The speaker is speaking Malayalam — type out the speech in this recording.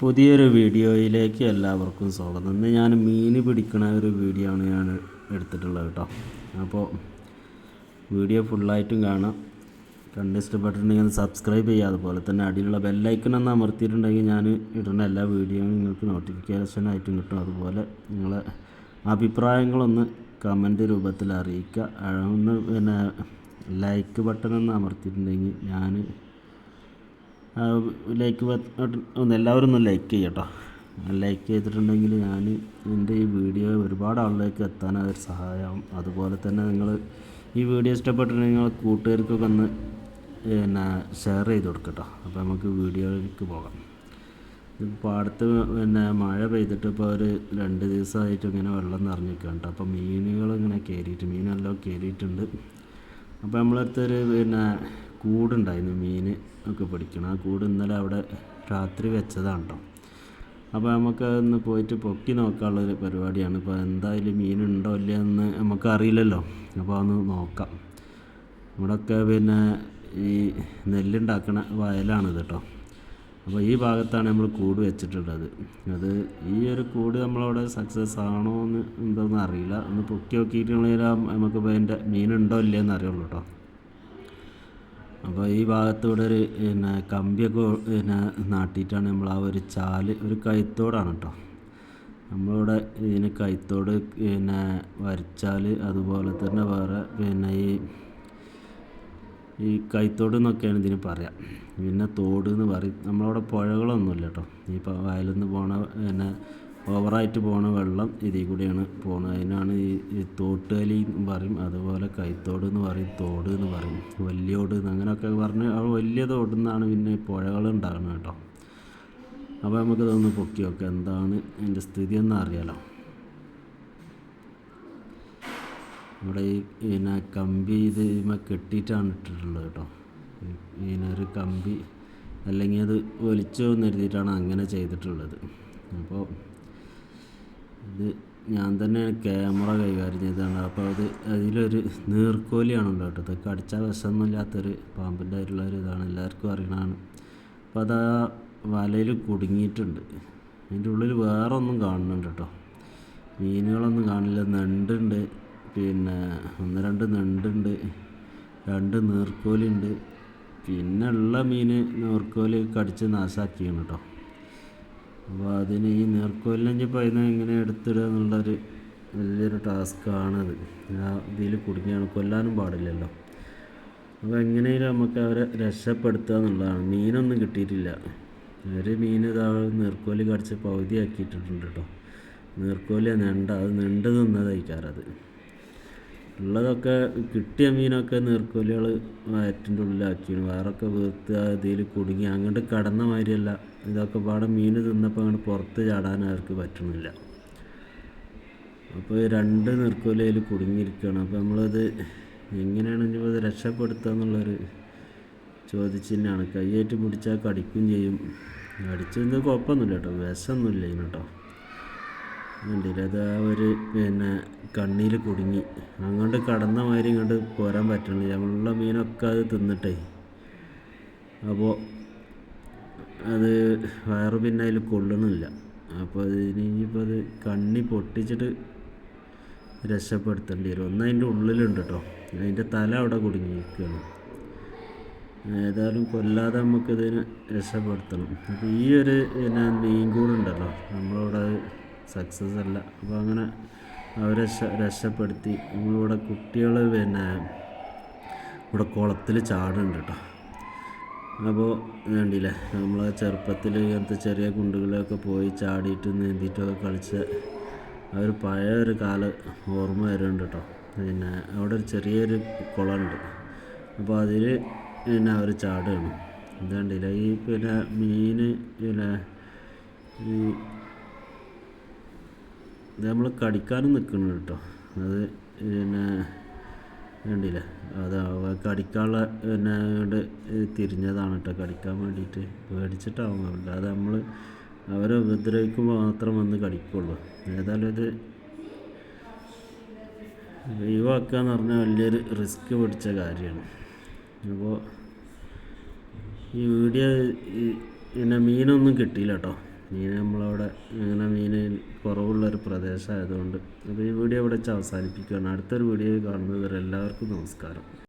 പുതിയൊരു വീഡിയോയിലേക്ക് എല്ലാവർക്കും സ്വാഗതം. ഇന്ന് ഞാൻ മീൻ പിടിക്കണ ഒരു വീഡിയോ ആണ് ഞാൻ എടുത്തിട്ടുള്ളത് കേട്ടോ. അപ്പോൾ വീഡിയോ ഫുള്ളായിട്ടും കാണാം. കണ്ട് ഇഷ്ടപ്പെട്ടിട്ടുണ്ടെങ്കിൽ സബ്സ്ക്രൈബ് ചെയ്യുക. അതുപോലെ തന്നെ അടിയിലുള്ള ബെല്ലൈക്കൺ ഒന്ന് അമർത്തിയിട്ടുണ്ടെങ്കിൽ ഞാൻ ഇടുന്ന എല്ലാ വീഡിയോയും നിങ്ങൾക്ക് നോട്ടിഫിക്കേഷനായിട്ടും കിട്ടും. അതുപോലെ നിങ്ങളെ അഭിപ്രായങ്ങളൊന്ന് കമൻറ്റ് രൂപത്തിൽ അറിയിക്കുക. ഒന്ന് ലൈക്ക് ബട്ടൺ ഒന്ന് അമർത്തിയിട്ടുണ്ടെങ്കിൽ ഞാൻ എല്ലാവരും ഒന്ന് ലൈക്ക് ചെയ്യട്ടോ. ലൈക്ക് ചെയ്തിട്ടുണ്ടെങ്കിൽ ഞാൻ എൻ്റെ ഈ വീഡിയോ ഒരുപാട് ആളിലേക്ക് എത്താൻ അതൊരു സഹായമാവും. അതുപോലെ തന്നെ നിങ്ങൾ ഈ വീഡിയോ ഇഷ്ടപ്പെട്ടിട്ടുണ്ടെങ്കിൽ നിങ്ങൾ കൂട്ടുകാർക്കൊക്കെ ഒന്ന് ഷെയർ ചെയ്ത് കൊടുക്കട്ടോ. അപ്പോൾ നമുക്ക് വീഡിയോയിലേക്ക് പോകാം. ഇപ്പോൾ അടുത്ത് മഴ പെയ്തിട്ട് ഇപ്പോൾ ഒരു 2 ദിവസമായിട്ട് ഇങ്ങനെ വെള്ളം നിറഞ്ഞിരിക്കുകയാണ് കേട്ടോ. അപ്പോൾ മീനുകൾ ഇങ്ങനെ മീനെല്ലാം കയറിയിട്ടുണ്ട്. അപ്പോൾ നമ്മളടുത്തൊരു കൂടുണ്ടായിരുന്നു മീൻ ഒക്കെ പിടിക്കണം. ആ കൂട് ഇന്നലെ അവിടെ രാത്രി വെച്ചതാണ് കേട്ടോ. അപ്പോൾ നമുക്കതൊന്ന് പോയിട്ട് പൊക്കി നോക്കാനുള്ളൊരു പരിപാടിയാണ്. ഇപ്പോൾ എന്തായാലും മീനുണ്ടോ ഇല്ലയെന്ന് നമുക്കറിയില്ലല്ലോ. അപ്പോൾ അതൊന്ന് നോക്കാം. ഇവിടെയൊക്കെ ഈ നെല്ലുണ്ടാക്കണ വയലാണിത് കേട്ടോ. അപ്പോൾ ഈ ഭാഗത്താണ് നമ്മൾ കൂട് വെച്ചിട്ടുള്ളത്. അത് ഈ ഒരു കൂട് നമ്മളവിടെ സക്സസ് ആണോ എന്ന് എന്തോന്നും അറിയില്ല. ഒന്ന് പൊക്കി നോക്കിയിട്ടുണ്ടെങ്കിൽ നമുക്കിപ്പോൾ അതിൻ്റെ മീനുണ്ടോ ഇല്ലയെന്ന് അറിയുള്ളൂ കേട്ടോ. അപ്പോൾ ഈ ഭാഗത്തൂടെ ഒരു കമ്പിയൊക്കെ നാട്ടിയിട്ടാണ് നമ്മൾ ആ ഒരു ചാല് ഒരു കൈത്തോടാണ് കേട്ടോ. നമ്മളിവിടെ ഇതിന് കൈത്തോട് വരച്ചാൽ അതുപോലെ തന്നെ വേറെ ഈ കൈത്തോട് എന്നൊക്കെയാണ് ഇതിന് പറയാം. പിന്നെ തോട് എന്ന് പറയും. നമ്മളവിടെ പുഴകളൊന്നുമില്ല കേട്ടോ. ഈ വയലിൽ നിന്ന് പോണ ഓവറായിട്ട് പോണ വെള്ളം ഇതിൽ കൂടിയാണ് പോകുന്നത്. അതിനാണ് ഈ തോട്ടുകലി എന്ന് പറയും. അതുപോലെ കൈത്തോട് എന്ന് പറയും, തോട് എന്ന് പറയും, വലിയോട് അങ്ങനെയൊക്കെ പറഞ്ഞ് വലിയ തോടിൽ നിന്നാണ് പിന്നെ പുഴകൾ ഉണ്ടാകുന്നത് കേട്ടോ. അപ്പോൾ നമുക്കിതൊന്ന് പൊക്കി നോക്കാം എന്താണ് അതിൻ്റെ സ്ഥിതി എന്ന് അറിയാലോ. ഇവിടെ ഈ കമ്പി ഇത് കെട്ടിയിട്ടാണ് ഇട്ടിട്ടുള്ളത് കേട്ടോ. ഇതിനൊരു കമ്പി അല്ലെങ്കിൽ അത് ഒലിച്ചോ എന്ന് എഴുതിയിട്ടാണ് അങ്ങനെ ചെയ്തിട്ടുള്ളത്. അപ്പോൾ ഇത് ഞാൻ തന്നെ ക്യാമറ കൈകാര്യം ചെയ്തതാണ്. അപ്പോൾ അതിലൊരു നീർക്കോലിയാണല്ലോ കേട്ടോ. ഇതൊക്കെ അടിച്ചാൽ വിഷമൊന്നുമില്ലാത്തൊരു പാമ്പിൻ്റെ ആയിട്ടുള്ളൊരു ഇതാണ്, എല്ലാവർക്കും അറിയണതാണ്. അപ്പോൾ അത് ആ വലയിൽ കുടുങ്ങിയിട്ടുണ്ട്. അതിൻ്റെ ഉള്ളിൽ വേറെ ഒന്നും കാണുന്നുണ്ട് കേട്ടോ. മീനുകളൊന്നും കാണില്ല. നെണ്ടുണ്ട്, 1-2 നെണ്ടുണ്ട്, 2 നീർക്കോലിയുണ്ട്. പിന്നെ ഉള്ള മീൻ നീർക്കോലി കടിച്ച് നാശാക്കിയാണ് കേട്ടോ. അപ്പോൾ അതിന് ഈ നീർക്കോലിനെപ്പോൾ അതിനെ എങ്ങനെ എടുത്തിടുക എന്നുള്ളൊരു വലിയൊരു ടാസ്ക്കാണത്. ഇതിൽ കുടുങ്ങിയാണ്, കൊല്ലാനും പാടില്ലല്ലോ. അപ്പോൾ എങ്ങനെയും നമുക്ക് അവരെ രക്ഷപ്പെടുത്തുക എന്നുള്ളതാണ്. മീനൊന്നും കിട്ടിയിട്ടില്ല. ഒരു മീൻ നീർക്കോലി കടിച്ച് പകുതിയാക്കിയിട്ടിട്ടുണ്ട് കേട്ടോ. നീർക്കോലി അത് നെണ്ട് തിന്നതായിക്കാരത്. ഉള്ളതൊക്കെ കിട്ടിയ മീനൊക്കെ നീർക്കോലികൾ വയറ്റിൻ്റെ ഉള്ളിലാക്കിയാണ്. വേറൊക്കെ വീർത്ത് ഇതിൽ കുടുങ്ങി അങ്ങോട്ട് കടന്ന മാതിരിയല്ല. ഇതൊക്കെ പാടെ മീൻ തിന്നപ്പോൾ അങ്ങോട്ട് പുറത്ത് ചാടാൻ അവർക്ക് പറ്റണില്ല. അപ്പോൾ 2 നീർക്കോലിയിൽ കുടുങ്ങിയിരിക്കുകയാണ്. അപ്പോൾ നമ്മളത് എങ്ങനെയാണ് ഇപ്പോൾ ഇത് രക്ഷപ്പെടുത്തുക എന്നുള്ളൊരു ചോദിച്ചിട്ടാണ്. കൈയായിട്ട് പിടിച്ചാൽ കടിക്കുകയും ചെയ്യും. കടിച്ചത് കുഴപ്പമൊന്നുമില്ല കേട്ടോ, വിഷമൊന്നുമില്ല ഇതിന് കേട്ടോ. കണ്ടില്ല, അത് ആ ഒരു കണ്ണിയിൽ കുടുങ്ങി അങ്ങോട്ട് കടന്ന മാതിരി ഇങ്ങോട്ട് പോരാൻ പറ്റണില്ല. നമ്മളുള്ള മീനൊക്കെ അത് തിന്നിട്ടേ. അപ്പോൾ അത് വയറ് പിന്നെ അതിൽ കൊള്ളണില്ല. അപ്പോൾ ഇനിയിപ്പോൾ അത് കണ്ണി പൊട്ടിച്ചിട്ട് രക്ഷപ്പെടുത്തേണ്ടി വരും. ഒന്ന് അതിൻ്റെ ഉള്ളിലുണ്ട് കേട്ടോ. അതിൻ്റെ തല അവിടെ കുടുങ്ങിയിരിക്കുകയാണ്. ഏതായാലും കൊല്ലാതെ നമുക്കിതിനെ രക്ഷപ്പെടുത്തണം. അപ്പോൾ ഈ ഒരു മീൻ കൂടുണ്ടല്ലോ നമ്മളിവിടെ സക്സസ് അല്ല. അപ്പോൾ അങ്ങനെ അവരെ രക്ഷപ്പെടുത്തി നമ്മളിവിടെ കുട്ടികൾ ഇവിടെ കുളത്തിൽ ചാടുന്നുണ്ട് കേട്ടോ. അപ്പോൾ വേണ്ടിയില്ലേ, നമ്മൾ ചെറുപ്പത്തിൽ ഇങ്ങനത്തെ ചെറിയ കുണ്ടുകളൊക്കെ പോയി ചാടിയിട്ട് നീന്തിയിട്ടൊക്കെ കളിച്ച ആ ഒരു പഴയ ഒരു കാലം ഓർമ്മ വരുന്നുണ്ട് കേട്ടോ. അവിടെ ഒരു ചെറിയൊരു കുളമുണ്ട്. അപ്പോൾ അതിൽ അവർ ചാടുകയാണ്. ഇത് കണ്ടില്ല, ഈ മീൻ ഈ ഇത് നമ്മൾ കടിക്കാനും നിൽക്കണം കേട്ടോ. അത് വേണ്ടിയില്ല, അത് കടിക്കാനുള്ള തിരിഞ്ഞതാണ് കേട്ടോ. കടിക്കാൻ വേണ്ടിയിട്ട് പേടിച്ചിട്ടാവും. അല്ലാതെ നമ്മൾ അവരെ ഉപദ്രവിക്കുമ്പോൾ മാത്രം വന്ന് കടിക്കുള്ളൂ. ഏതായാലും ഇത് ഒഴിവാക്കുക എന്ന് പറഞ്ഞാൽ വലിയൊരു റിസ്ക് പിടിച്ച കാര്യമാണ്. അപ്പോൾ ഈ വീഡിയോ മീനൊന്നും കിട്ടിയില്ല കേട്ടോ. മീൻ നമ്മളവിടെ അങ്ങനെ മീൻ കുറവുള്ളൊരു പ്രദേശമായതുകൊണ്ട് അപ്പോൾ ഈ വീഡിയോ ഇവിടെ വെച്ച് അവസാനിപ്പിക്കുകയാണ്. അടുത്തൊരു വീഡിയോ കാണുന്നത് വരെ എല്ലാവർക്കും നമസ്കാരം.